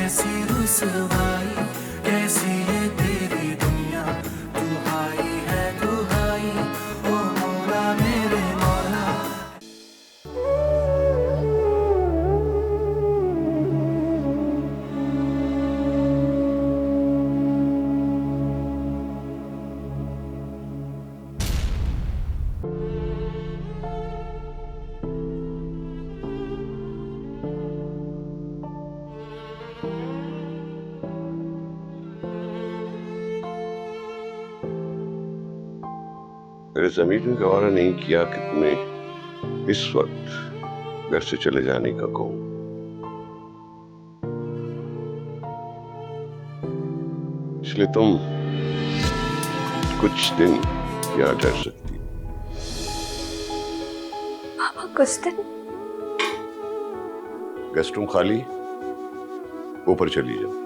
कैसी रुसवाई, कैसी ये तेरी दुनिया, तू हाई है तू हाई, ओ मौला मेरे मौला। मेरे ज़मीर ने गवारा नहीं किया कि तुम्हें इस वक्त घर से चले जाने का कहूं। इसलिए तुम कुछ दिन यहाँ ठहर सकती। पापा कुछ दिन? गेस्ट रूम खाली, ऊपर चली जाओ।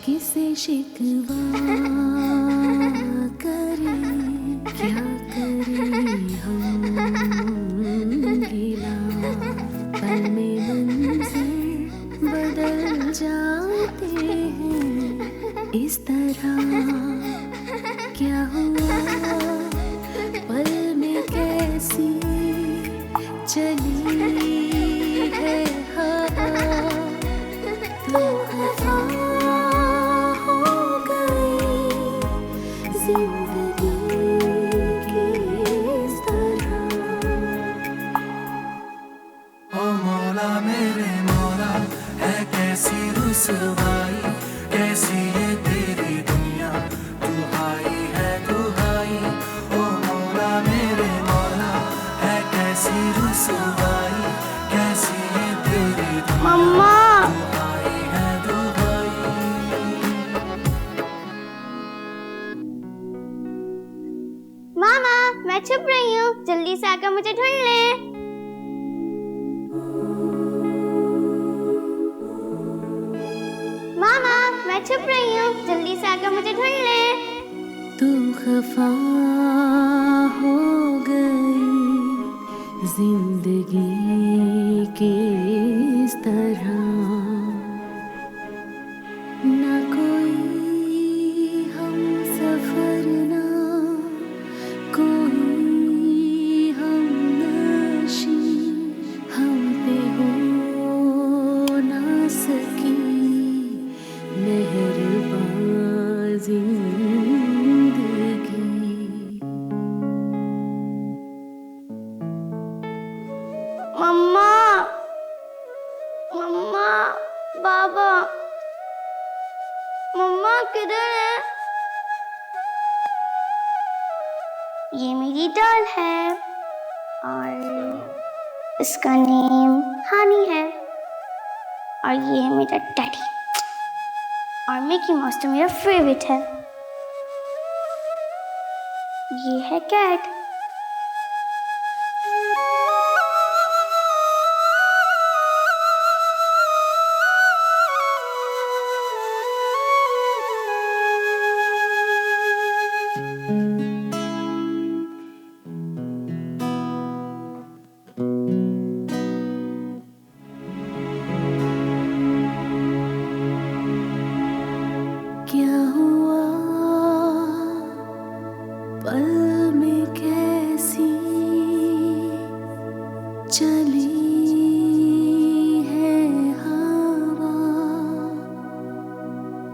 किसे शिकवा करे, क्या करे हम गिला, पल में मंज़र बदल जाते हैं इस तरह। क्या हुआ पल में कैसी चली है हवा, तो खफा रुसवाई, कैसी ये तेरी दुनिया, तू हाई है तू हाई, ओ मौला मेरे मौला, है कैसी रुसवाई, कैसी ये तेरी दुनिया, मम्मा तू हाई है तू हाई। मामा मैं छुप रही हूँ, जल्दी से आकर मुझे ढूंढ ले। मामा मैं छुप रही हूँ, जल्दी से आकर मुझे ढूंढ ले। तू खफा हो गई जिंदगी के इस तरह, ना कोई हम सफर, ना कोई हम नशी, हम पे हो ना सकी मेहरबान जिंदगी। मम्मा मम्मा बाबा, मम्मा किधर है? ये मेरी डॉल है और इसका नेम हानी है, और ये मेरा डैडी, और मिकी माउस तो मेरा फेवरेट है। ये है कैट। क्या हुआ पल में कैसी चली है हवा,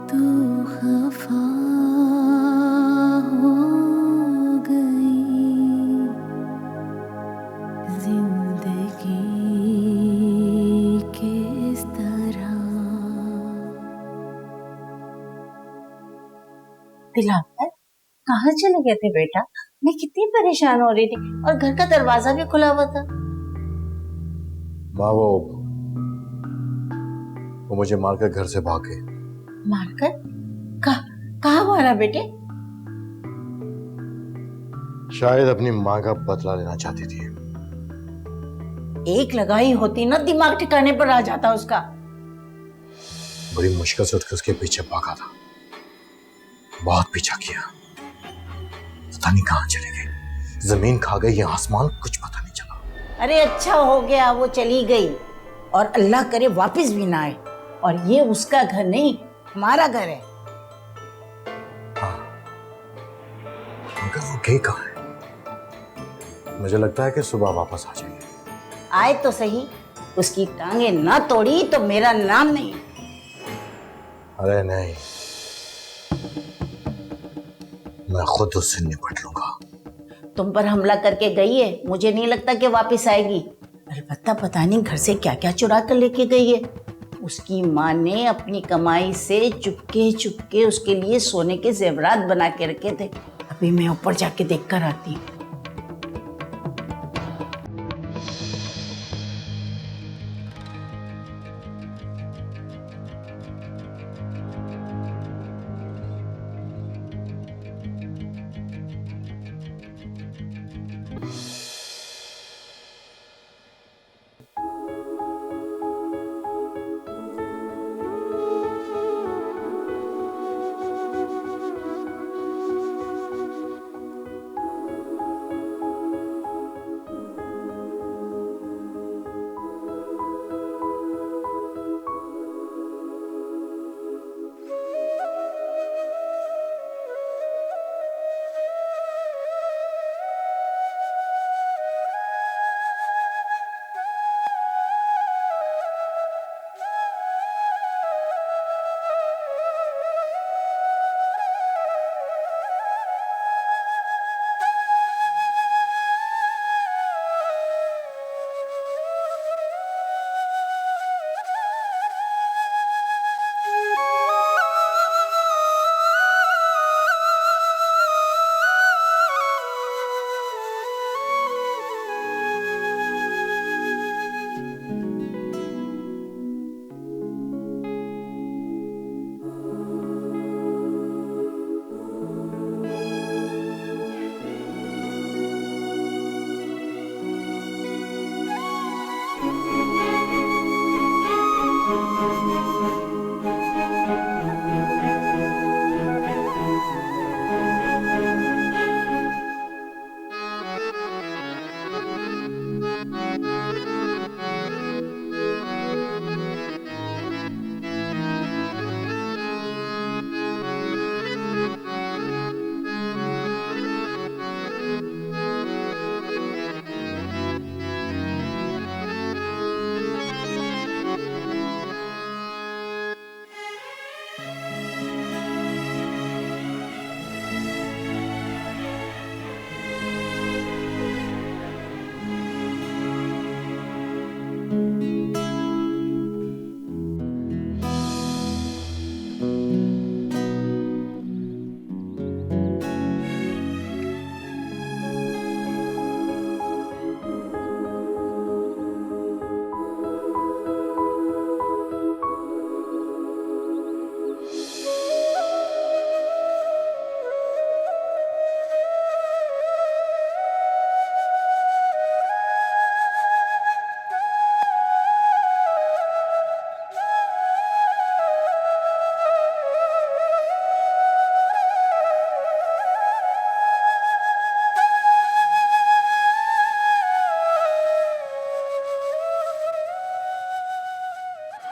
तू खफा हो गई जिंदगी किस तरह। दिलावर कहाँ चले गए थे बेटा? मैं कितनी परेशान हो रही थी और घर का दरवाजा भी खुला हुआ था। माँ वो मुझे मारकर घर से भाग गए। मारकर? कहाँ मारा बेटे? शायद अपनी माँ का बदला लेना चाहती थी। एक लगाई होती ना दिमाग ठिकाने पर आ जाता उसका। बड़ी मुश्किल से उठकर उसके पीछे भागा था, बहुत पीछा किया, पता नहीं कहाँ चले गए। जमीन खा गई या आसमान, कुछ पता नहीं चला। अरे अच्छा हो गया वो चली गई, और अल्लाह करे वापस भी ना आए। और ये उसका घर नहीं, हमारा घर है। मगर वो गई कहाँ है? मुझे लगता है कि सुबह वापस आ जाएगी। आए तो सही, उसकी टांगे ना तोड़ी तो मेरा नाम नहीं। अरे नहीं, मैं खुद उससे निपट लूंगा। तुम पर हमला करके गई है, मुझे नहीं लगता कि वापस आएगी। अलबत्ता पता नहीं घर से क्या क्या चुरा कर लेके गई है। उसकी माँ ने अपनी कमाई से चुपके चुपके उसके लिए सोने के जेवरात बना के रखे थे। अभी मैं ऊपर जाके देख कर आती हूँ।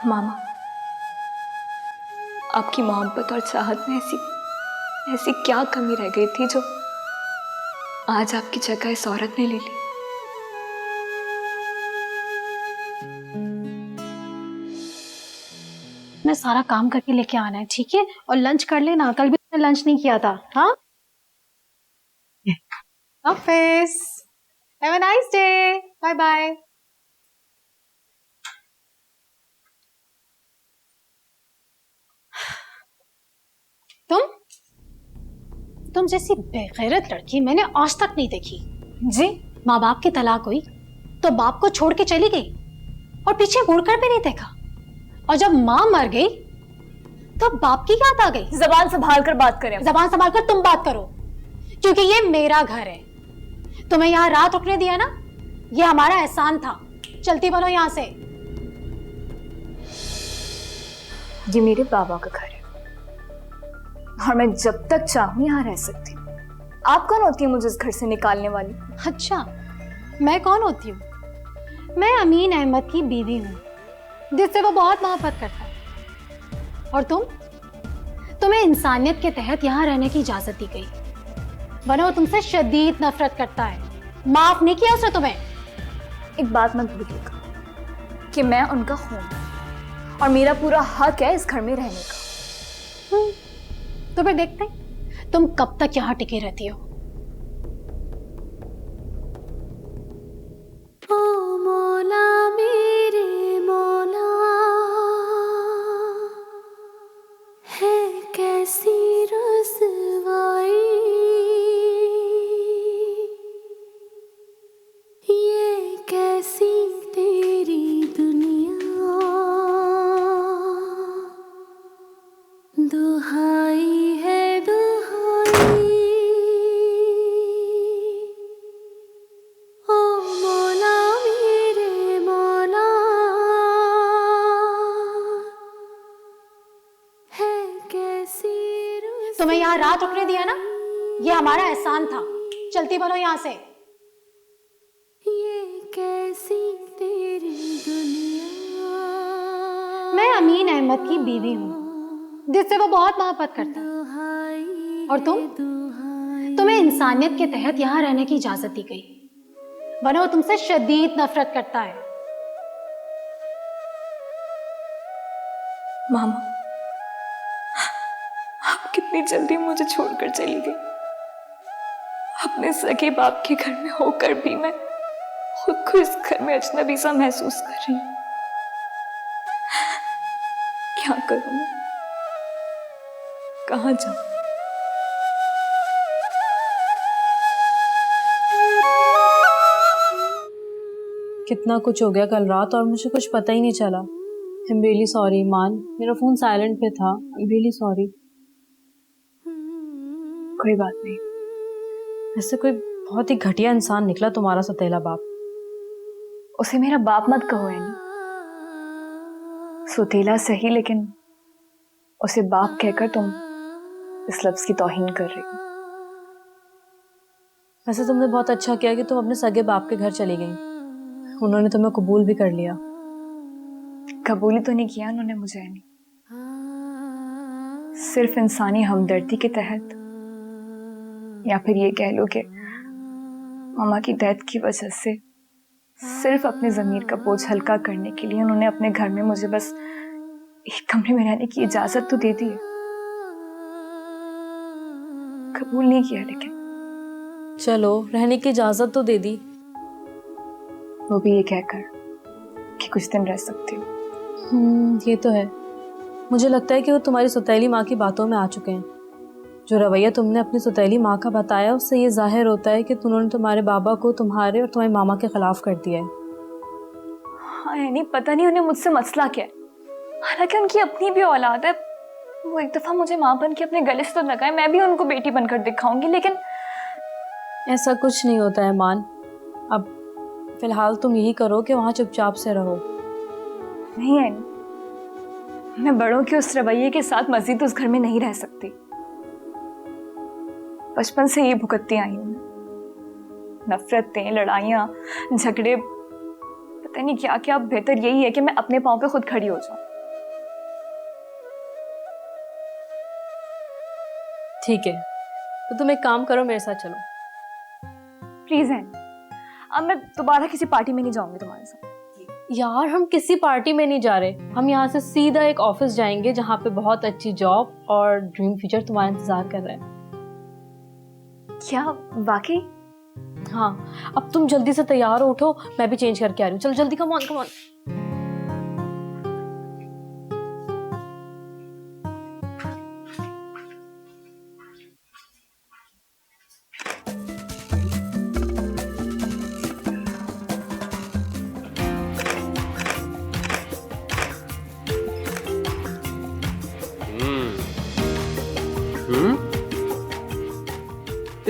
मामा, आपकी मोहब्बत और चाहत में ऐसी क्या कमी रह गई थी जो आज आपकी जगह इस औरत ने ले ली? मैं सारा काम करके लेके आना है, ठीक है? और लंच कर लेना, कल भी तुमने लंच नहीं किया था। हाँ, office, have a nice day, bye bye. तुम जैसी बेगैरत लड़की मैंने आज तक नहीं देखी। जी, माँ बाप की तलाक हुई तो बाप को छोड़ के चली गई। और पीछे मुड़कर भी नहीं देखा। और जब माँ मर गई तो बाप की याद आ गई। जबान संभाल कर बात करें। जबान संभाल कर तुम बात करो, क्योंकि ये मेरा घर है। तुम्हें यहाँ रात रुकने दिया ना, ये हमारा एहसान था। चलती बनो यहाँ से। ये मेरे बाबा का घर है और मैं जब तक चाहूं यहाँ रह सकती हूँ। आप कौन होती है मुझे इस घर से निकालने वाली? अच्छा, मैं कौन होती हूँ? मैं अमीन अहमद की बीवी हूँ, जिससे वो बहुत मोहब्बत करता है। और तुम्हें इंसानियत के तहत यहाँ रहने की इजाजत दी गई, वरना वो तुमसे शदीद नफरत करता है। माफ नहीं किया उसने तुम्हें। एक बात मत भूलिएगा कि मैं उनका हूं और मेरा पूरा हक है इस घर में रहने का। तो फिर देखते हैं तुम कब तक यहाँ टिके रहती हो। ओ मौला मेरे मौला, है कैसी रुसवाई, ये कैसी तेरी दुनिया, दुहाई है दुहाई। ओ मौला मेरे मौला, है कैसी तुम्हें यहाँ रात रुकने दिया ना, ये हमारा एहसान था। चलती बनो यहाँ से। ये कैसी तेरी दुनिया। मैं अमीन अहमद की बीवी हूँ, जिससे वो बहुत मोहब्बत करता है। और तुम्हें इंसानियत के तहत यहाँ रहने की इजाजत दी गई, वरना वो तुमसे शदीद नफरत करता है। मामा, आप कितनी जल्दी मुझे छोड़कर चली गई। अपने सगे बाप के घर में होकर भी मैं खुद को इस घर में अजनबी सा महसूस कर रही हूँ। क्या करूं मैं? कहाँ जाऊं? कितना कुछ हो गया कल रात और मुझे कुछ पता ही नहीं चला। आई एम रियली सॉरी मान, मेरा फोन साइलेंट पे था। I am really sorry. कोई बात नहीं। ऐसे कोई बहुत ही घटिया इंसान निकला तुम्हारा सतीला बाप। उसे मेरा बाप मत कहो एनी। सुतीला सही, लेकिन उसे बाप कहकर तुम इस लफ्ज की तौहीन कर रही हो। वैसे तुमने बहुत अच्छा किया कि तुम अपने सगे बाप के घर चली गई। उन्होंने तुम्हें कबूल भी कर लिया। कबूल तो नहीं किया उन्होंने मुझे एनी, सिर्फ इंसानी हमदर्दी के तहत, या फिर ये कह लो कि मामा की डेथ की वजह से सिर्फ अपने ज़मीर का बोझ हल्का करने के लिए उन्होंने अपने घर में मुझे बस एक कमरे में रहने की इजाजत तो दे दी है। कबूल नहीं किया, लेकिन चलो रहने की इजाजत तो दे दी, वो भी ये कहकर कि कुछ दिन रह सकती हूँ। ये तो है। मुझे लगता है कि वो तुम्हारी सौतेली माँ की बातों में आ चुके हैं। जो रवैया तुमने अपनी सौतेली माँ का बताया, उससे ये जाहिर होता है कि उन्होंने तुम्हारे बाबा को तुम्हारे और तुम्हारे मामा के खिलाफ कर दिया है। हाँ यानी पता नहीं उन्हें मुझसे मसला क्या है। हालांकि उनकी अपनी भी औलाद है। वो एक दफा मुझे माँ बन के अपने गले से तो लगाए, मैं भी उनको बेटी बनकर दिखाऊंगी, लेकिन ऐसा कुछ नहीं होता है मान। अब फिलहाल तुम यही करो कि वहाँ चुपचाप से रहो। नहीं है, मैं बड़ों के उस रवैये के साथ मजीद उस घर में नहीं रह सकती। बचपन से ये भुगतती आई हूँ। नफरतें, लड़ाइयाँ, झगड़े, पता नहीं क्या क्या। बेहतर यही है कि मैं अपने पाँव पे खुद खड़ी हो जाऊं। ठीक है, तो तुम एक काम करो, मेरे साथ चलो। प्लीज है, अब मैं दोबारा किसी पार्टी में नहीं जाऊंगी तुम्हारे साथ। यार हम किसी पार्टी में नहीं जा रहे, हम यहाँ से सीधा एक ऑफिस जाएंगे जहाँ पे बहुत अच्छी जॉब और ड्रीम फ्यूचर तुम्हारा इंतजार कर रहा है। क्या वाकई? हाँ, अब तुम जल्दी से तैयार हो, उठो, मैं भी चेंज करके आ रही हूँ। चलो जल्दी, come on come on.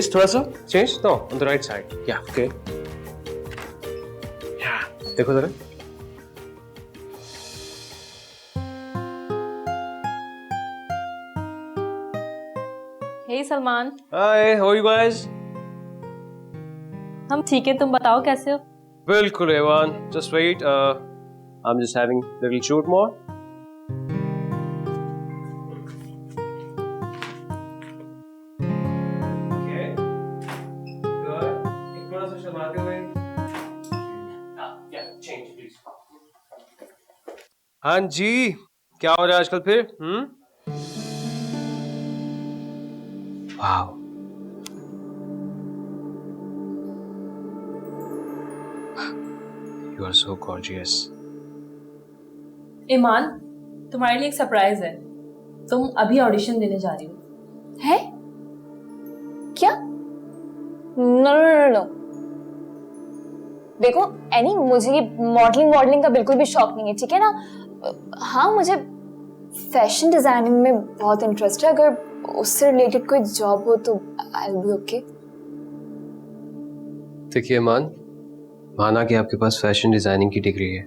Please थोड़ा सा change no on the right side या ओके या देखो जरा hey Salman, hi how are you guys हम ठीक है, तुम बताओ कैसे हो? बिल्कुल A one just wait I am just having little shoot more okay good एक थोड़ा सा शर्माते हुए या चेंज प्लीज हाँ जी क्या हो रहा है आजकल फिर wow You are so gorgeous. ईमान, तुम्हारे लिए एक सरप्राइज है। तुम अभी ऑडिशन देने जा रही हो। है क्या? नो नो नो नो, देखो एनी, मुझे ये मॉडलिंग का बिल्कुल भी शौक नहीं है, ठीक है ना? हाँ, मुझे फैशन डिजाइनिंग में बहुत इंटरेस्ट है। अगर उससे रिलेटेड कोई जॉब हो तो आई विल बी ओके। देखिए माना कि आपके पास फैशन डिजाइनिंग की डिग्री है,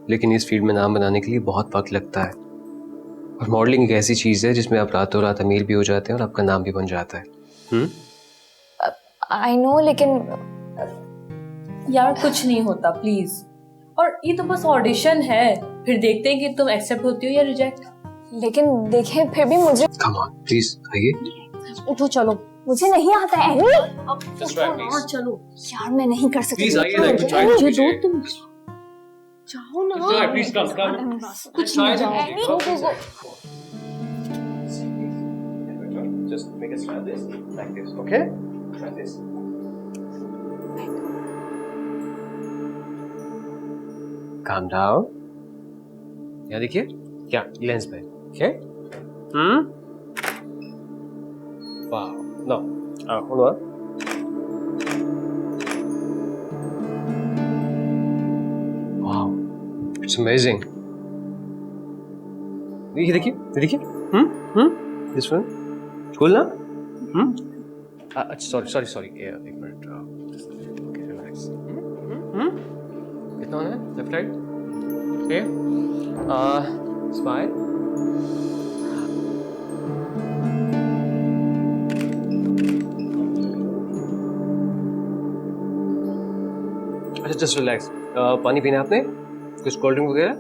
लेकिन इस फील्ड में नाम बनाने के लिए बहुत वक्त लगता है। और मॉडलिंग एक ऐसी चीज है जिसमें आप रातों रात अमीर भी हो जाते हैं और आपका नाम भी बन जाता है। आई नो, लेकिन यार कुछ नहीं होता प्लीज। और ये तो बस ऑडिशन है, फिर देखते हैं कि तुम एक्सेप्ट होती हो या रिजेक्ट। लेकिन देखें, फिर भी मुझे कम ऑन प्लीज आइए। उठो चलो। मुझे नहीं आता है एनी। Just try, please. चलो यार मैं नहीं कर सकती। प्लीज आइए ना कुछ ट्राई जो कीजिए। दो तुम जाओ ना। Try, please come. कुछ नहीं जाओ। Just make us try this like this, okay? Try this. Calm down. यहाँ देखिए क्या लेंस पे, okay? Wow. No. Hold on. Wow. It's amazing. ये देखिए. This one. Cool ना? अच्छा sorry. एक मिनट. Okay, relax. कितना है? Left right. Okay. Smile. अच्छा जस्ट रिलैक्स। पानी पीना आपने? कुछ कोल्ड ड्रिंक वगैरह?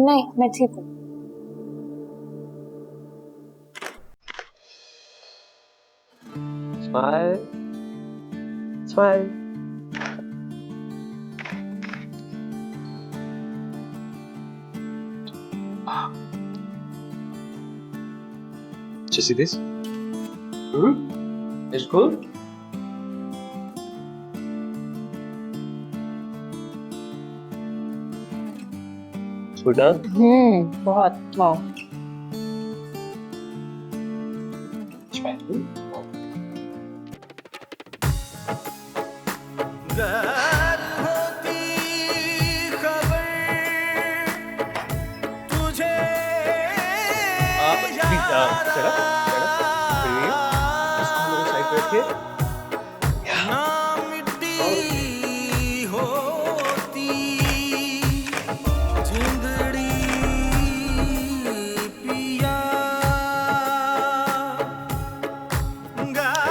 नहीं, मैं ठीक हूँ। Smile. Just see this? It's cool? Good ना? बहुत वाओ। गर होती खबर तुझे ना मिट्टी होती जिंदड़ी पिया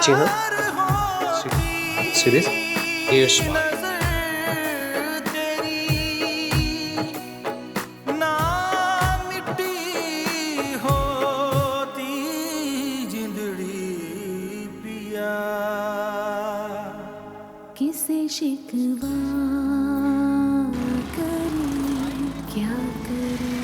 जी हाँ। गर होती See this? Here's smile. नजर तेरी ना मिट्टी होती जिंदड़ी पिया किसे शिकवा करूं क्या करूं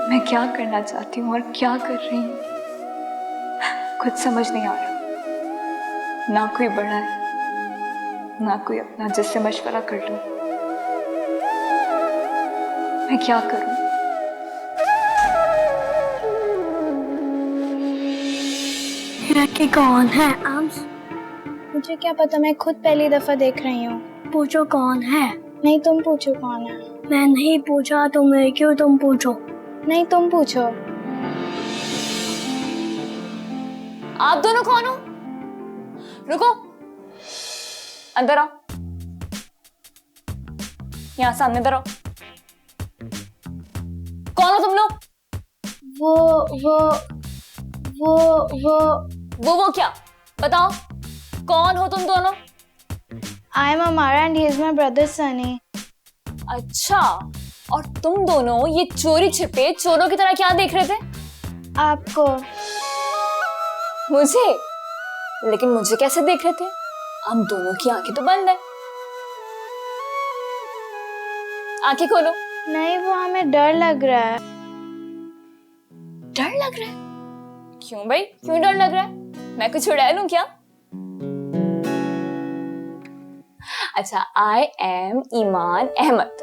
मैं क्या करना चाहती हूँ और क्या कर रही हूँ, कुछ समझ नहीं आ रहा। ना कोई बड़ा है, ना कोई अपना जिससे मशवरा कर लूं। मैं क्या करूं? लड़की कौन है आम्स? मुझे क्या पता, मैं खुद पहली दफा देख रही हूँ। पूछो कौन है। नहीं, तुम पूछो कौन है। मैं नहीं पूछा तुम्हें, क्यों तुम पूछो? नहीं, तुम पूछो। आप दोनों कौन हो? रुको, अंदर आओ, यहाँ सामने इधर आओ। कौन हो तुम लोग? वो क्या? बताओ, कौन हो तुम दोनों? I am Amara and he is my brother Sunny. अच्छा, और तुम दोनों ये चोरी छिपे चोरों की तरह क्या देख रहे थे? आपको। मुझे? लेकिन मुझे कैसे देख रहे थे? हम दोनों की आंखें तो बंद है। आंखें खोलो। नहीं, वो हमें डर लग रहा है। डर लग रहा है? क्यों भाई, क्यों डर लग रहा है? मैं कुछ उड़ा लूं क्या? अच्छा, I am ईमान अहमद।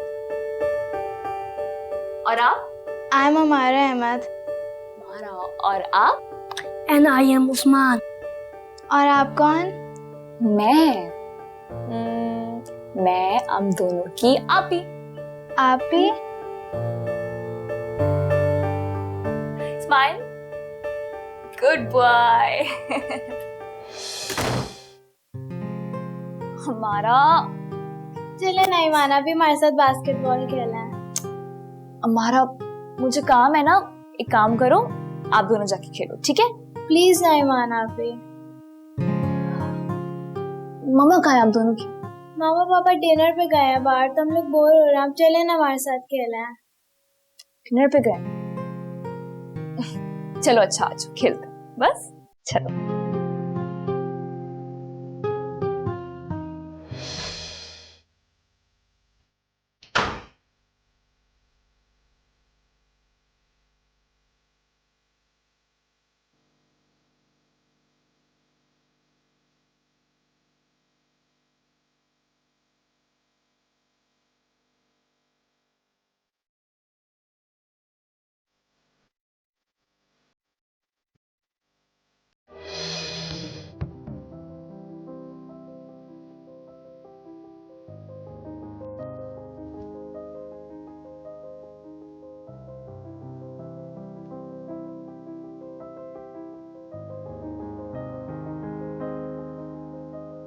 और आप? I am Amara Ahmed. और आप? And I am Usman. और आप कौन? मैं हम दोनों की आपी। आपी? स्माइल। Good boy. हमारा चले नहीं माना, भी हमारे साथ बास्केटबॉल खेलना है। हमारा मुझे काम है ना, एक काम करो, आप दोनों जाके खेलो, ठीक है? प्लीज नहीं माना भी। मम्मा कहाँ है आप दोनों की? मामा पापा डिनर पे गए हैं बाहर, तो हम लोग बोर हो रहे हैं। आप चले ना हमारे साथ खेलना है। डिनर पे गए? चलो अच्छा, आज खेलते बस, चलो।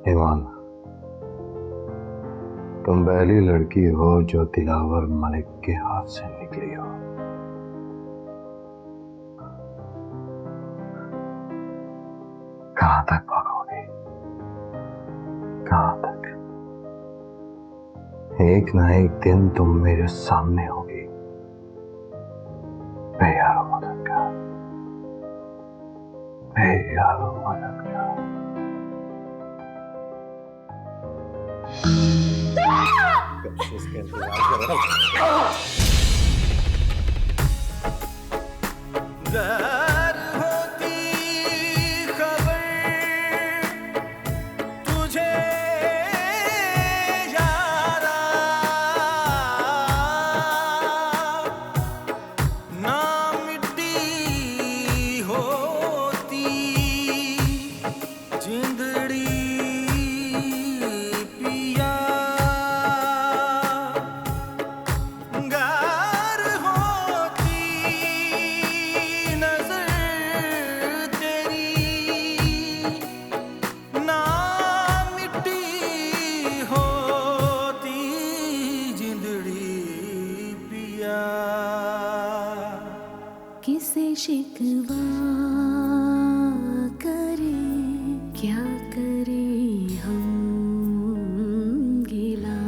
ईमान, तुम पहली लड़की हो जो दिलावर मलिक के हाथ से निकली हो। कहां तक भागोगे? कहां तक? एक ना एक दिन तुम मेरे सामने होगी। बेयारो मदद का, बेयारो मदद का। इसका इंतजार कर रहा हूं। किसे शिकवा करे, क्या करे हम गिला,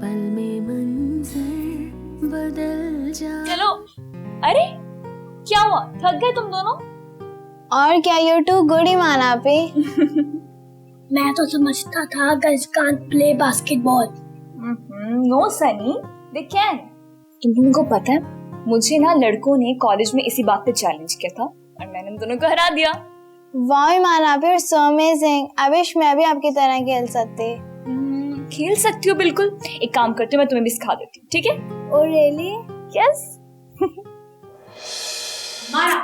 पल में मंजर बदल जा। चलो। अरे क्या हुआ, थक गए तुम दोनों? और क्या, यू टू गुड ईमाना पे। मैं तो समझता था girls can't play basketball. No Sunny, they can. तुम लोगों को पता है, मुझे ना लड़कों ने कॉलेज में इसी बात पे चैलेंज किया था और मैंने उन दोनों को हरा दिया। वाह ईमाना पे, सो अमेजिंग। आई विश मैं भी आपकी तरह खेल सकती। खेल सकती हो बिल्कुल। एक काम करती हूँ, मैं तुम्हें भी सिखा देती हूँ, ठीक है? Oh really? यस। मारा।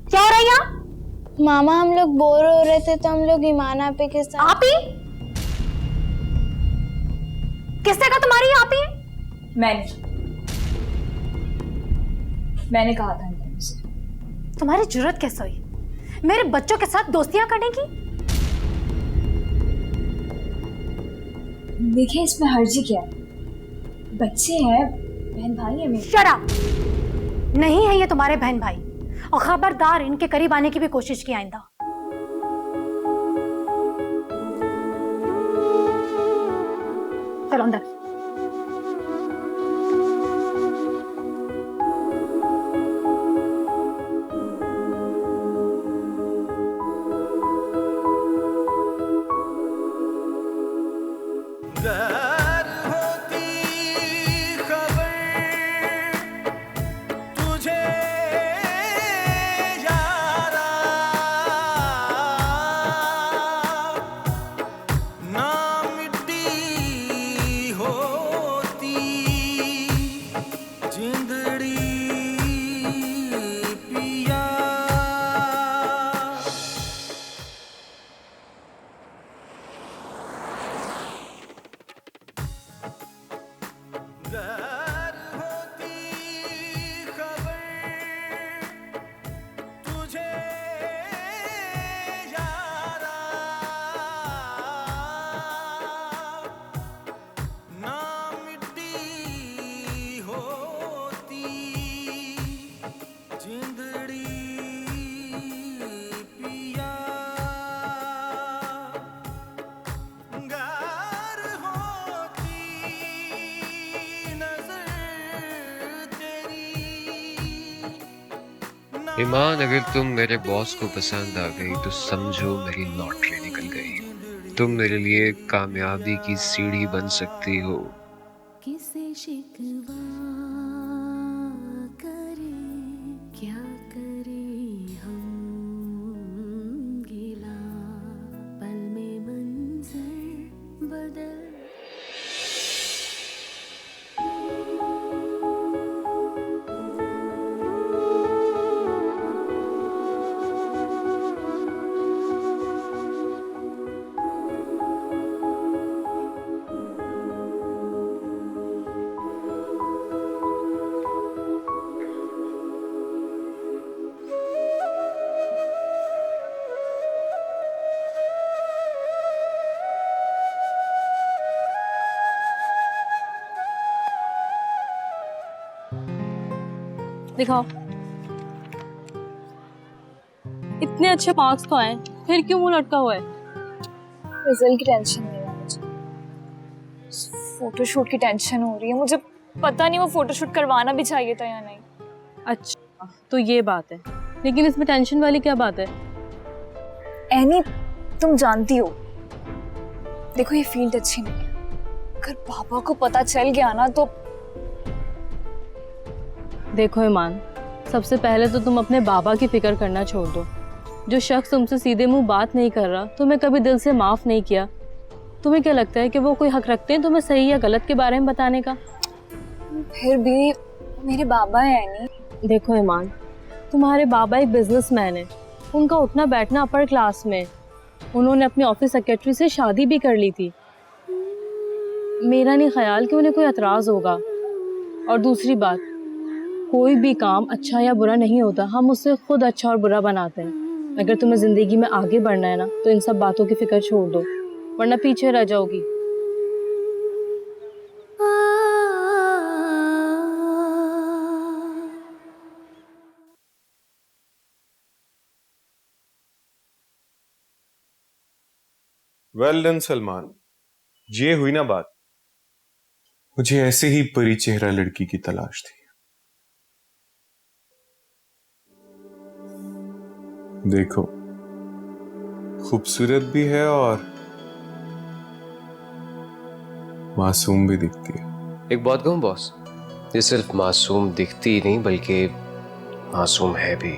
क्या हो रहा है यहाँ? मामा हम लोग बोर हो रहे थे तो हम लोग ईमान आपी के साथ। आप ही? किसने कहा तुम्हारी आप ही? मैंने कहा था इनको से। तुम्हारी जरूरत कैसे हुई मेरे बच्चों के साथ दोस्तियां करने की? देखिए इसमें हर्जी क्या है, बच्चे हैं, बहन भाई है मेरे। Shut up! नहीं है ये तुम्हारे बहन भाई, और खबरदार इनके करीब आने की भी कोशिश की आइंदा। चलो अंदर। गर होती खबर तुझे यारा, ना मिट्टी होती जिंदड़ी पिया। गर होती खबर तुझे यारा, ना मिट्टी होती जिंदड़ी पिया। गर होती नजर तेरी, ईमान, अगर तुम मेरे बॉस को पसंद आ गई तो समझो मेरी लॉटरी निकल गई। तुम मेरे लिए कामयाबी की सीढ़ी बन सकती हो। किसे शिकवा करे, क्या करे हम गिला, पल में मंजर बदल। दिखाओ। इतने अच्छे मार्क्स तो आए, फिर क्यों मुंह लटका हुआ है? रिजल्ट की टेंशन नहीं है मुझे, फोटोशूट की टेंशन हो रही है। मुझे पता नहीं वो फोटोशूट करवाना भी चाहिए था या नहीं। अच्छा तो ये बात है, लेकिन इसमें टेंशन वाली क्या बात है? एनी तुम जानती हो, देखो ये फील्ड अच्छी नहीं है, अगर पापा को पता चल गया ना तो। देखो ईमान, सबसे पहले तो तुम अपने बाबा की फिक्र करना छोड़ दो। जो शख्स तुमसे सीधे मुंह बात नहीं कर रहा, तुम्हें कभी दिल से माफ नहीं किया, तुम्हें क्या लगता है कि वो कोई हक रखते हैं तुम्हें सही या गलत के बारे में बताने का? फिर भी मेरे बाबा है नहीं। देखो ईमान, तुम्हारे बाबा एक बिजनेसमैन है, उनका उठना बैठना अपर क्लास में, उन्होंने अपने ऑफिस सेक्रेटरी से शादी भी कर ली थी। मेरा नहीं ख्याल कि उन्हें कोई एतराज होगा। और दूसरी बात, कोई भी काम अच्छा या बुरा नहीं होता, हम उससे खुद अच्छा और बुरा बनाते हैं। अगर तुम्हें जिंदगी में आगे बढ़ना है ना, तो इन सब बातों की फिक्र छोड़ दो, वरना पीछे रह जाओगी। वेल डन सलमान, ये हुई ना बात। मुझे ऐसे ही परी चेहरा लड़की की तलाश थी। देखो, खूबसूरत भी है और मासूम भी दिखती है। एक बात कहूं बॉस, ये सिर्फ मासूम दिखती ही नहीं बल्कि मासूम है भी।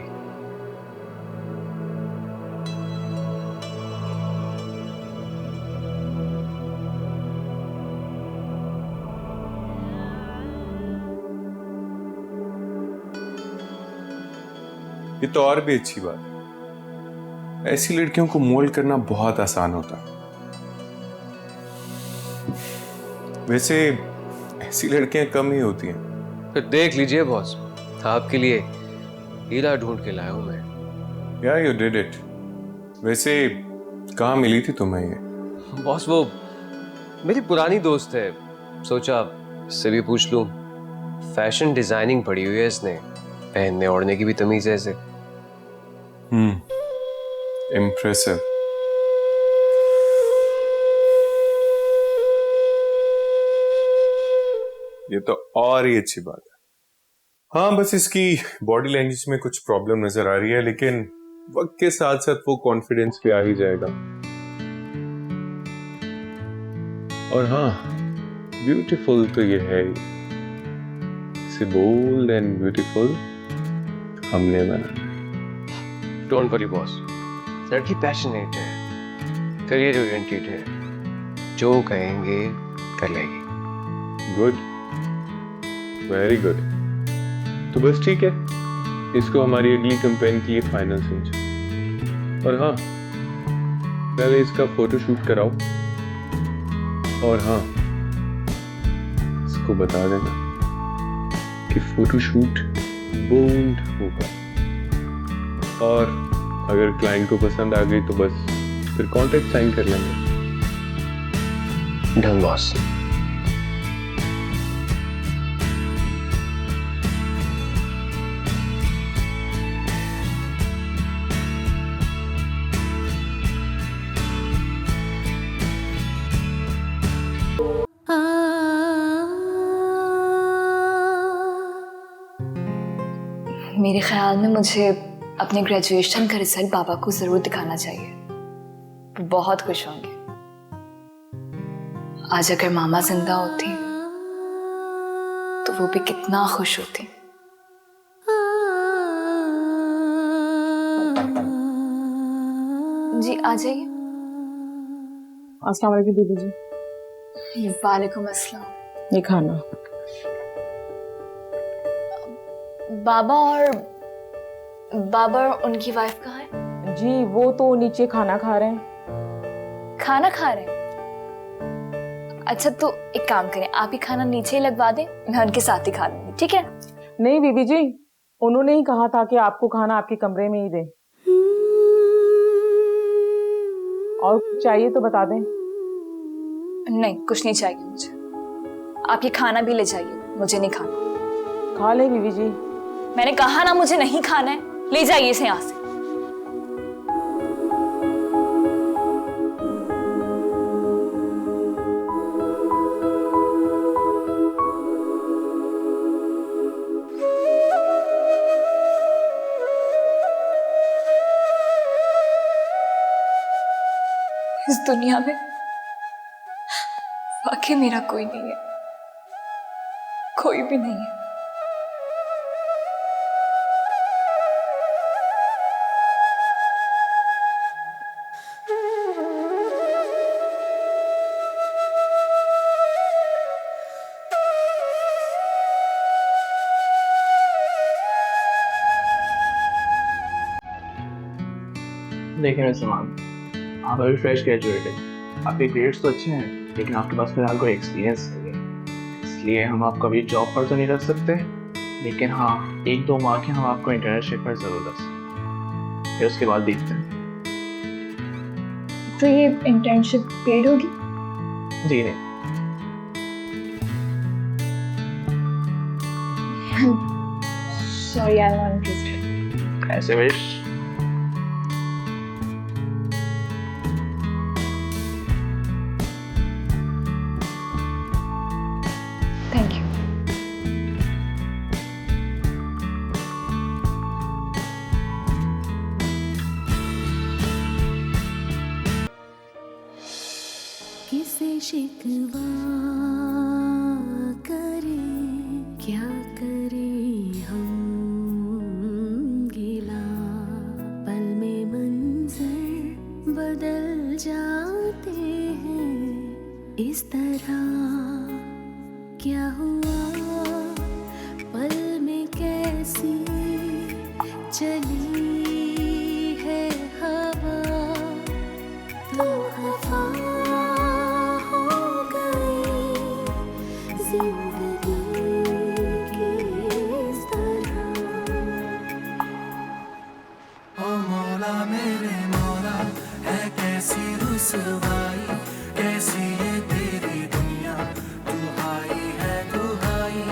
ये तो और भी अच्छी बात है। ऐसी लड़कियों को मोल्ड करना बहुत आसान होता है। वैसे ऐसी लड़कियां कम ही होती हैं। फिर देख लीजिए बॉस, आपके लिए हीरा ढूंढ के लाया हूं मैं। या यू डिड इट। वैसे कहाँ मिली थी तुम्हें ये? बॉस वो मेरी पुरानी दोस्त है, सोचा इससे भी पूछ लूं। फैशन डिजाइनिंग पढ़ी हुई है इसने, पहनने ओढ़ने की भी तमीज है इसे। इम्प्रेसिव। ये तो और ही अच्छी बात है। हाँ, बस इसकी बॉडी लैंग्वेज में कुछ प्रॉब्लम नजर आ रही है, लेकिन वक्त के साथ साथ वो कॉन्फिडेंस भी आ ही जाएगा। और हाँ, ब्यूटीफुल तो ये है ही। इसे बोल्ड एंड ब्यूटीफुल हमने बना। डोंट वरी बॉस, लड़की पैशनेट है, करियर ओरिएंटेड है, जो कहेंगे कर लेगी। Good, very good. तो बस ठीक है, इसको हमारी अगली कैंपेन के लिए फाइनल समझो। और हाँ, पहले इसका फोटोशूट कराओ। और हाँ, इसको बता देना कि फोटोशूट बोल्ड होगा। और अगर क्लाइंट को पसंद आ गई तो बस फिर कॉन्ट्रैक्ट साइन कर लेंगे। Done boss. मेरे ख्याल में मुझे अपने ग्रेजुएशन का रिजल्ट बाबा को जरूर दिखाना चाहिए। वो बहुत खुश होंगे। आज अगर मामा जिंदा होती तो वो भी कितना खुश होती। जी आ जाइए। अस्सलाम वालेकुम दीदी जी। वालेकुम अस्सलाम। ये खाना। बाबा और उनकी वाइफ कहाँ है? जी वो तो नीचे खाना खा रहे हैं। खाना खा रहे हैं? अच्छा तो एक काम करें, आप ही खाना नीचे ही लगवा दें, मैं उनके साथ ही खा लूंगी, ठीक है? नहीं बीबी जी, उन्होंने ही कहा था कि आपको खाना आपके कमरे में ही दें। और कुछ चाहिए तो बता दें। नहीं कुछ नहीं चाहिए मुझे। आप ये खाना भी ले जाइए, मुझे नहीं खाना। खा ले बीबी जी। मैंने कहा ना मुझे नहीं खाना है, ले जाइए इसे यहाँ से। इस दुनिया में वाकई मेरा कोई नहीं है, कोई भी नहीं है। देखिए सलमान, आप अभी फ्रेश ग्रेजुएट हैं, आपके ग्रेड्स तो अच्छे हैं, लेकिन आपके पास फिलहाल कोई एक्सपीरियंस नहीं है, इसलिए हम आपको अभी जॉब पर तो नहीं रख सकते, लेकिन हाँ 1-2 माह के हम आपको इंटर्नशिप पर जरूर रख सकते, फिर उसके बाद देखते हैं। तो ये इंटर्नशिप पेड होगी? जी नहीं। Sorry I am not interested. ऐसे विश। Thank you. किसे शिकवा करे, क्या करे हम गिला, पल में मंजर बदल जाते हैं इस तरह। क्या हुआ पल में कैसी चली जिंदगी की इस तरह। ओ मौला मेरे मौला है कैसी रुसवाई, कैसी ये तेरी दुनिया, दुहाई है दुहाई।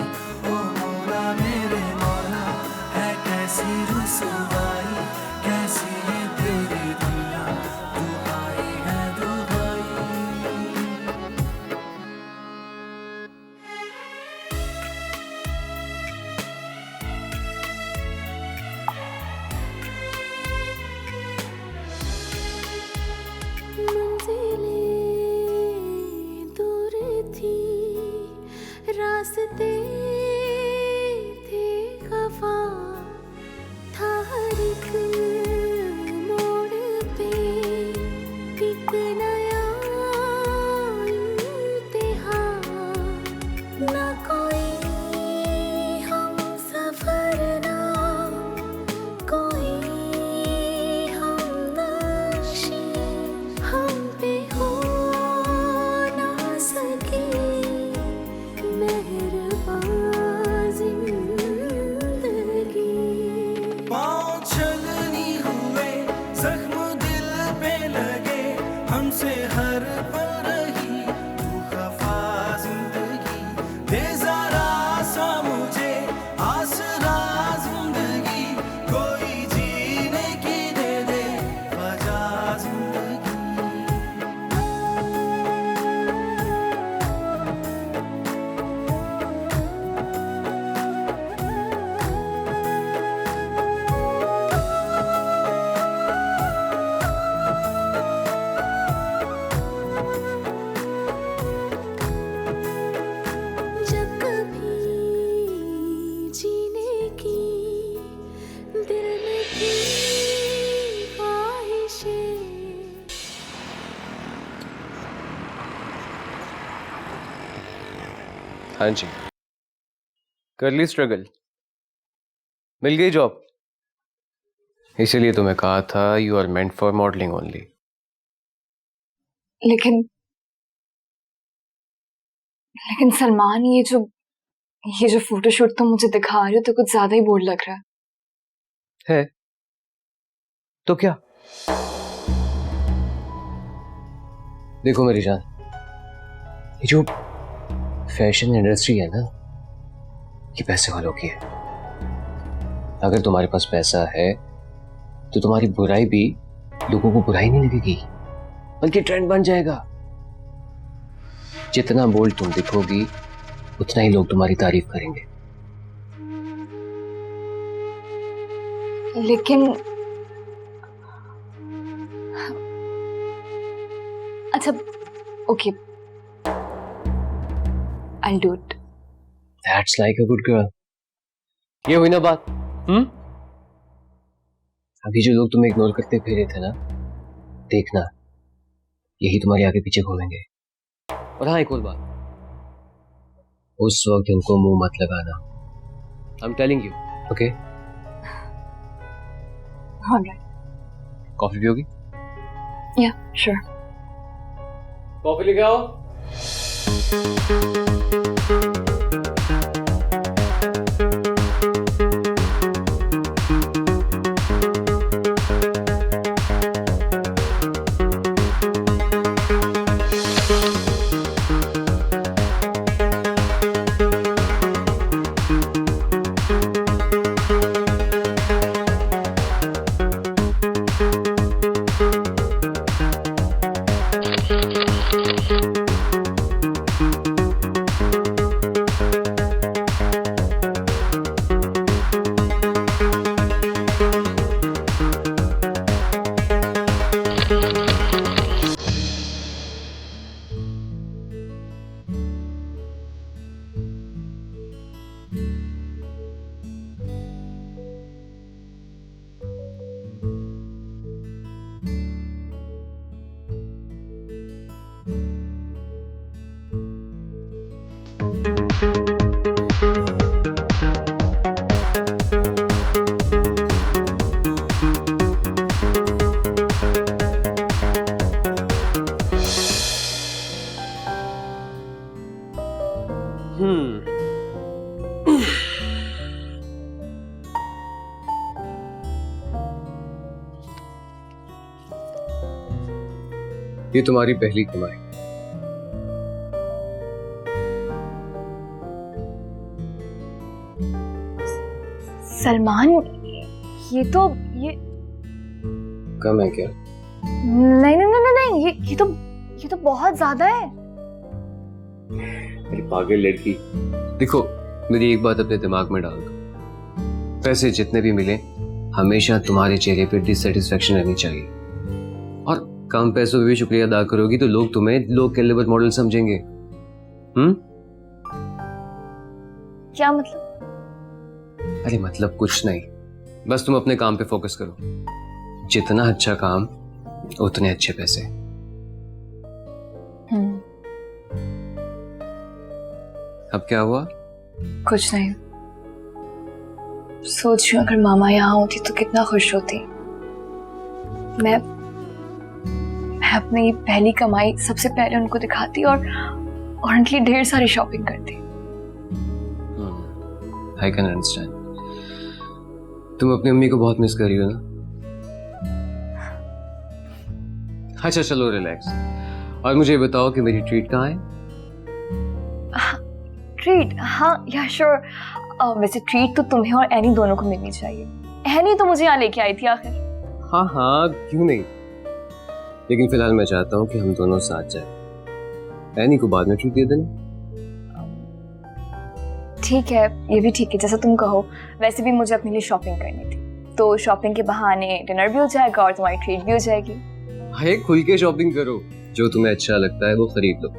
ओ मौला मेरे मौला है कैसी रुसवाई, कैसी ये तेरी दुनिया, दुहाई है दुहाई। मंजिलें दूर थी, रास्ते थे खफा, था हर एक मोड़ पे एक नया इम्तिहान। ना कोई हम सफर, ना कोई हम नक्शे, हम पे हो ना सके मेहरबान जिंदगी। पाँव छलनी हुए, जख्म दिल पे लगे, हमसे हर पल रही तू खफा जिंदगी। दे जरा सा मुझे आसरा जिंदगी, कोई जीने की दे दे वजह जिंदगी। जब कभी जीने की दिल में थी ख्वाहिशें। हाँ जी, कर ली स्ट्रगल, मिल गई जॉब। इसीलिए तो मैं कहा था you are meant for modelling only. लेकिन सलमान, ये जो फोटोशूट तुम मुझे दिखा रहे हो तो कुछ ज्यादा ही बोर लग रहा है तो क्या? देखो मेरी जान, ये जो फैशन इंडस्ट्री है ना, ये पैसे वालों की है। अगर तुम्हारे पास पैसा है तो तुम्हारी बुराई भी लोगों को बुराई नहीं लगेगी, बल्कि ट्रेंड बन जाएगा। जितना बोल्ड तुम दिखोगी उतना ही लोग तुम्हारी तारीफ करेंगे। लेकिन अच्छा, okay, I'll do it. That's like a good girl. ये हुई ना बात? अभी जो लोग तुम्हें इग्नोर करते फिर रहे थे ना, देखना यही तुम्हारे आगे पीछे घूमेंगे। और हाँ, एक और बात, उस वक्त उनको मुंह मत लगाना। I'm telling you, okay? Alright. Coffee पियोगी? Yeah, sure. कॉफी लेके आओ। ये तुम्हारी पहली कमाई। सलमान, ये कम है क्या? नहीं नहीं नहीं नहीं, ये तो बहुत ज्यादा है। मेरी पागल लड़की, देखो मेरी एक बात अपने दिमाग में डाल दो, पैसे जितने भी मिले हमेशा तुम्हारे चेहरे पे डिससेटिस्फेक्शन रहनी चाहिए, और कम पैसों पे भी शुक्रिया अदा करोगी तो लोग तुम्हें लो कैलिबर मॉडल समझेंगे। क्या मतलब? अरे मतलब कुछ नहीं, बस तुम अपने काम पे फोकस करो, जितना अच्छा काम उतने अच्छे पैसे। अब क्या हुआ? कुछ नहीं, सोच रही हूँ अगर मामा यहाँ होती तो कितना खुश होती। मैं अपनी पहली कमाई सबसे पहले उनको दिखाती और उनके लिए ढेर सारी शॉपिंग करती। I can understand. तुम अपनी अम्मी को बहुत मिस कर रही हो ना? अच्छा चलो रिलैक्स, और मुझे ये बताओ कि मेरी ट्रीट कहाँ है? ट्रीट? हाँ या श्योर। वैसे ट्रीट तो तुम्हें और एनी दोनों को मिलनी चाहिए। एनी तो मुझे यहाँ लेके आई थी आखिर। हाँ हाँ क्यों नहीं, लेकिन फिलहाल मैं चाहता हूँ कि हम दोनों साथ जाएं। एनी को बाद में ट्रीट दे देना। ठीक है, ये भी ठीक है, जैसा तुम कहो। वैसे भी मुझे अपने लिए शॉपिंग करनी थी, तो शॉपिंग के बहाने डिनर भी हो जाएगा और तुम्हारी ट्रीट भी हो जाएगी। हाय, खुल के शॉपिंग करो, जो तुम्हें अच्छा लगता है वो खरीद लो।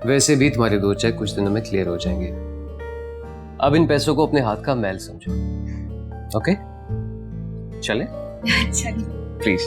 वैसे भी तुम्हारे दो चेक कुछ दिनों में क्लियर हो जाएंगे। अब इन पैसों को अपने हाथ का मैल समझो। ओके चले? चलिए प्लीज।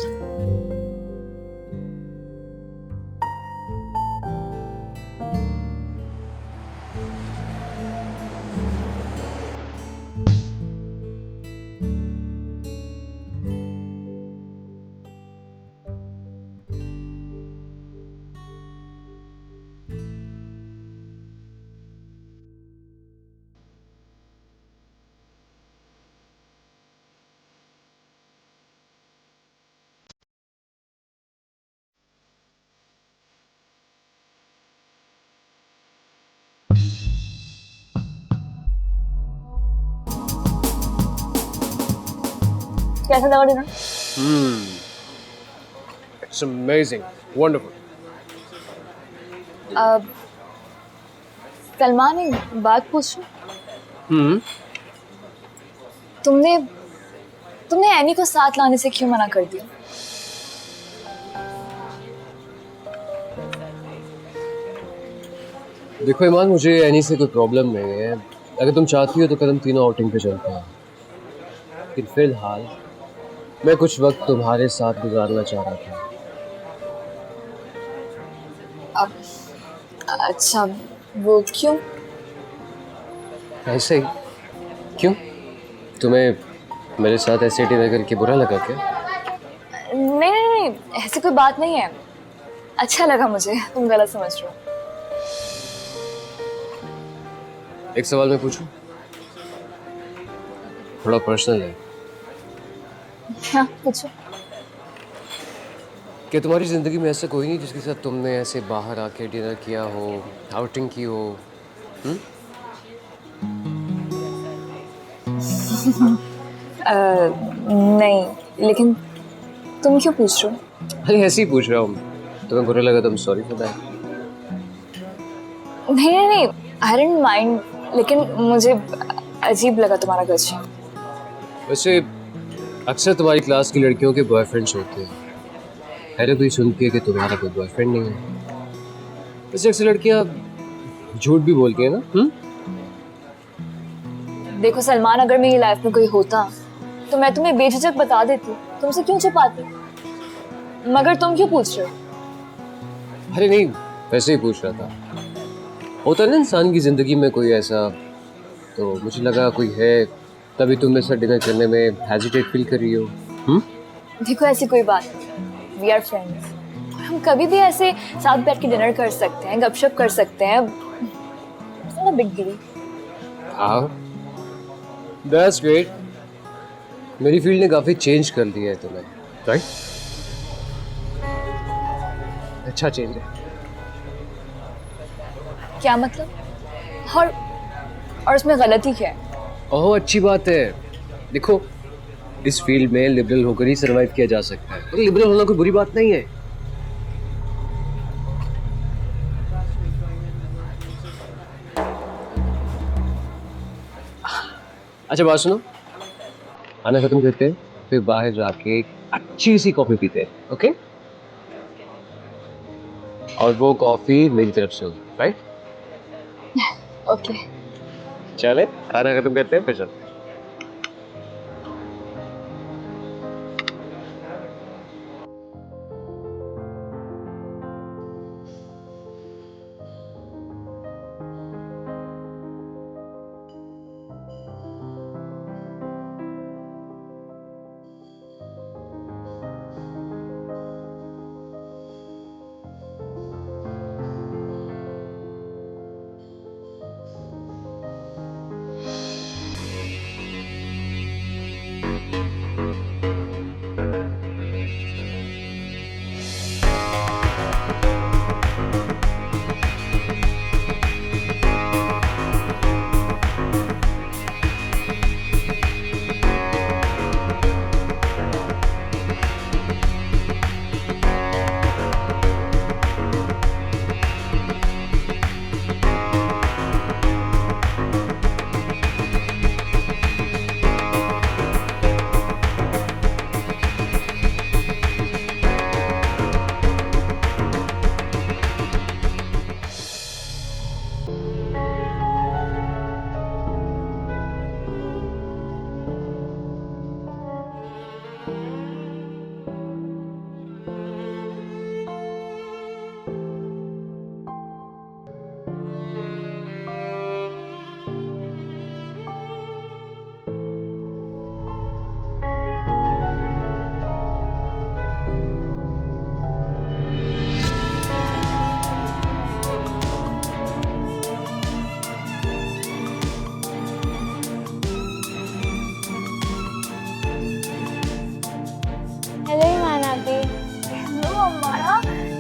कैसा लगा dinner? It's amazing, wonderful. Salman, एक बात पूछूं? तुमने एनी को साथ लाने से क्यों मना कर दिया? देखो ईमान, मुझे एनी से कोई प्रॉब्लम नहीं है। अगर तुम चाहती हो तो कदम तीनों आउटिंग पे चलते हैं, लेकिन फिलहाल मैं कुछ वक्त तुम्हारे साथ गुजारना चाह रहा था। अब अच्छा, वो क्यों? ऐसे ही। क्यों, तुम्हें मेरे साथ ऐसे डिनर करके बुरा लगा क्या? नहीं नहीं नहीं, ऐसी कोई बात नहीं है, अच्छा लगा मुझे। तुम गलत समझ रहे हो। एक सवाल मैं पूछूं? थोड़ा पर्सनल है। हाँ पूछो। क्या तुम्हारी जिंदगी में ऐसा कोई नहीं जिसके साथ तुमने ऐसे बाहर आके डिनर किया हो, आउटिंग की हो? नहीं, लेकिन तुम क्यों पूछ रहे हो? अरे ऐसे ही पूछ रहा हूँ, तुम्हें बुरा लगा तो I'm sorry for that। नहीं नहीं नहीं, I didn't mind, लेकिन मुझे अजीब लगा तुम्हारा क्वेश्चन। वैसे अक्सर तुम्हारी क्लास की लड़कियों के बॉयफ्रेंड्स होते हैं, हैरत हुई सुन के कि तुम्हारा कोई बॉयफ्रेंड नहीं है। वैसे अक्सर लड़कियां झूठ भी बोलती हैं ना? देखो सलमान, अगर मेरी लाइफ में कोई होता तो मैं तुम्हें बेझिझक बता देती, तुमसे क्यों छुपाती? मगर तुम क्यों पूछ रहे हो? अरे नहीं, वैसे ही पूछ रहा था। होता है ना इंसान की जिंदगी में कोई ऐसा, तो मुझे लगा कोई है, तभी तुम मेरे साथ डिनर करने में हेजिटेट फील कर रही हो। देखो ऐसी कोई बात नहीं, वी आर फ्रेंड्स, हम कभी भी ऐसे साथ बैठ के डिनर कर सकते हैं, गपशप कर सकते हैं। It's not a big deal. हाँ, that's great. मेरी फील्ड ने काफी चेंज कर दिया है तुम्हें, राइट? अच्छा चेंज है। क्या मतलब? और इसमें गलती क्या है? ओह अच्छी बात है। देखो, इस फील्ड में लिबरल होकर ही सरवाइव किया जा सकता है, और लिबरल होना कोई बुरी बात नहीं है। अच्छा बात सुनो, खाना खत्म करते हैं, फिर बाहर जाके एक अच्छी सी कॉफी पीते हैं, ओके? और वो कॉफी मेरी तरफ से होगी, राइट? ओके। चले खाना खत्म करते हैं फिर चलते हैं।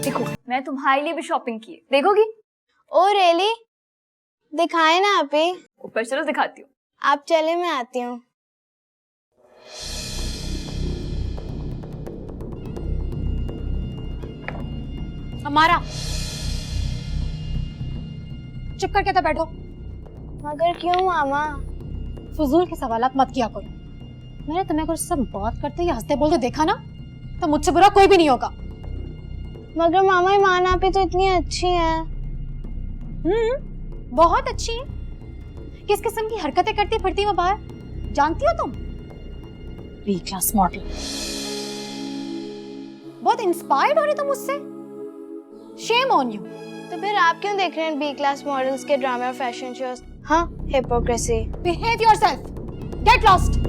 देखो, मैं तुम्हारे लिए भी शॉपिंग की है, देखोगी? Oh really? दिखाए ना आप ही। ऊपर चलो दिखाती हूँ। आप चले, मैं आती हूँ। हमारा चुप करके तो बैठो। मगर क्यों मामा? फजूल के सवालात मत किया करो। मैंने तुम्हें कुछ सब बात करते या हंसते बोलते देखा ना, तो मुझसे बुरा कोई भी नहीं होगा। मगर मामा ईमान आप ही तो इतनी अच्छी हैं। बहुत अच्छी है। किस किस्म की हरकतें करती फिरती मैं बाहर, जानती हो तुम? B class model. बहुत इंस्पायर्ड हो रही तुम मुझसे। Shame on you. तो फिर आप क्यों देख रहे हैं बी क्लास मॉडल्स के ड्रामे और फैशन शोज? हाँ, hypocrisy. Behave yourself. Get lost.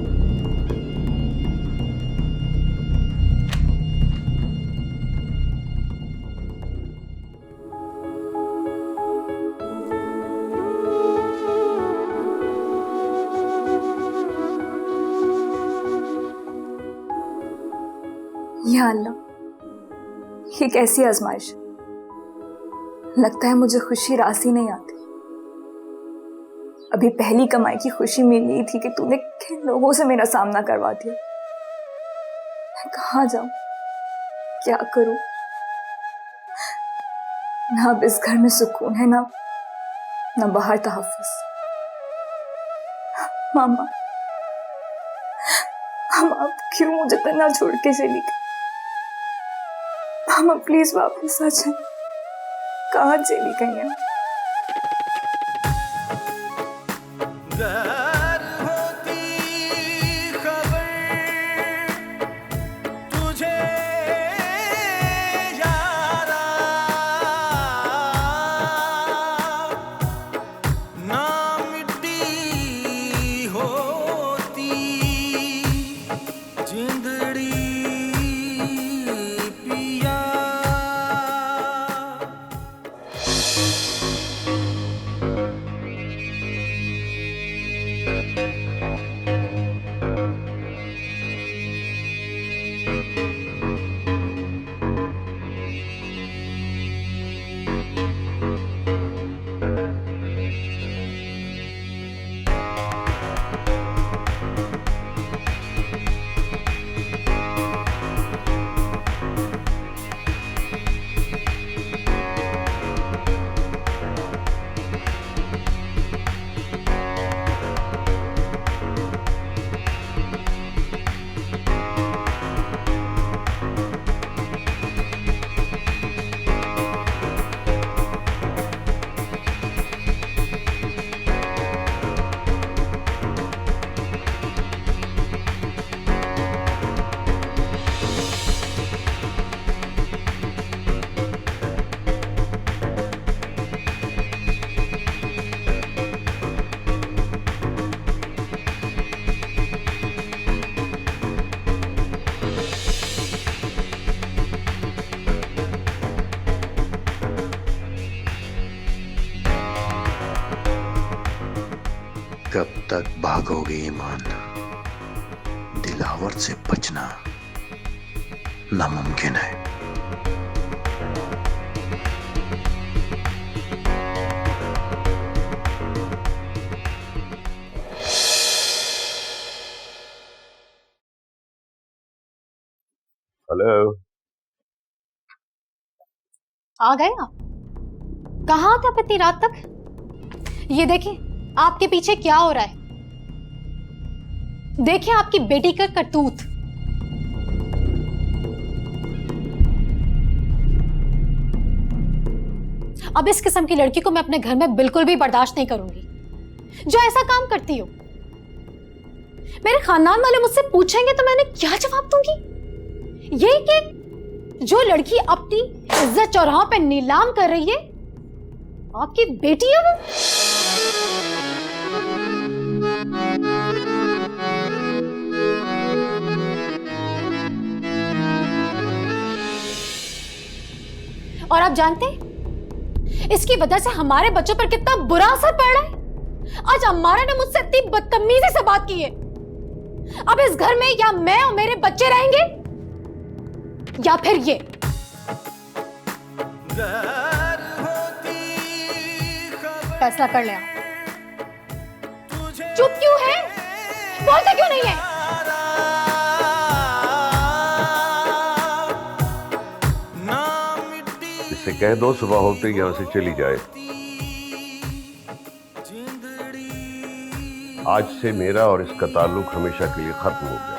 या अल्लाह, ये कैसी आजमाइश? लगता है मुझे खुशी रास ही नहीं आती। अभी पहली कमाई की खुशी मिल रही थी कि तूने किन लोगों से मेरा सामना करवा दिया। मैं कहाँ जाऊं, क्या करूं? ना अब इस घर में सुकून है, ना बाहर तहफ्फुज़। मामा, आप क्यों मुझे तना छोड़ के चली गई? मामा प्लीज वापस आ जाए। कहाँ चली गई हैं? कब तक भागोगे ईमान? दिलावर से बचना नामुमकिन है। हेलो, आ गए आप? कहाँ थे आप इतनी रात तक? ये देखिए आपके पीछे क्या हो रहा है। देखिए आपकी बेटी का करतूत। अब इस किस्म की लड़की को मैं अपने घर में बिल्कुल भी बर्दाश्त नहीं करूंगी जो ऐसा काम करती हो। मेरे खानदान वाले मुझसे पूछेंगे तो मैंने क्या जवाब दूंगी? यही कि जो लड़की अपनी इज्जत चौराहों पे नीलाम कर रही है आपकी बेटी है वो। और आप जानते हैं इसकी वजह से हमारे बच्चों पर कितना बुरा असर पड़ रहा है। आज अम्मारा ने मुझसे इतनी बदतमीजी से बात की है। अब इस घर में या मैं और मेरे बच्चे रहेंगे या फिर ये। फैसला कर ले आप। चुप क्यों है? बोलते क्यों नहीं है? इससे कह दो सुबह होते ही यहां से चली जाए। आज से मेरा और इसका ताल्लुक हमेशा के लिए खत्म हो गया।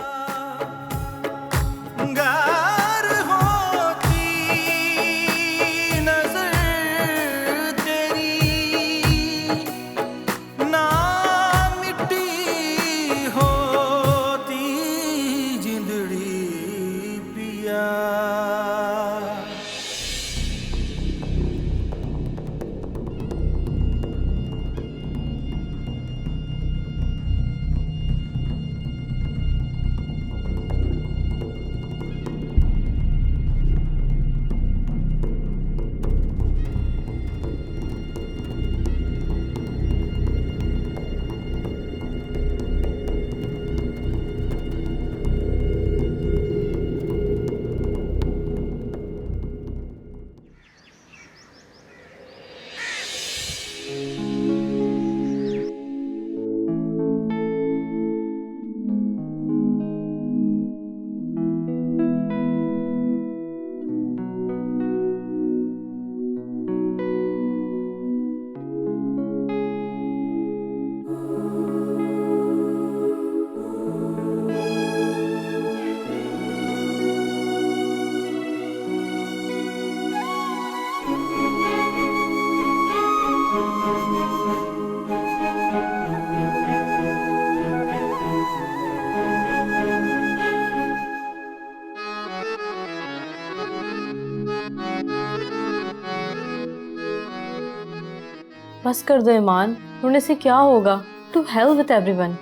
बस कर दो ईमान, रोने से क्या होगा? To hell with everyone.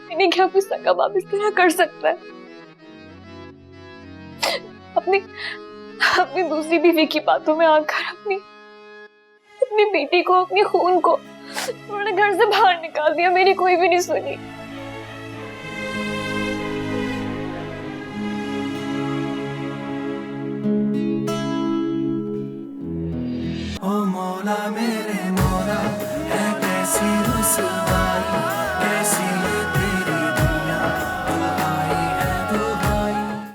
मैंने क्या कुछ सका बाप इस तरह कर सकता है? अपनी दूसरी बीवी की बातों में आकर अपनी बेटी को, अपनी खून को उन्होंने घर से बाहर निकाल दिया। मेरी कोई भी नहीं सुनी। ओ मौला मेरे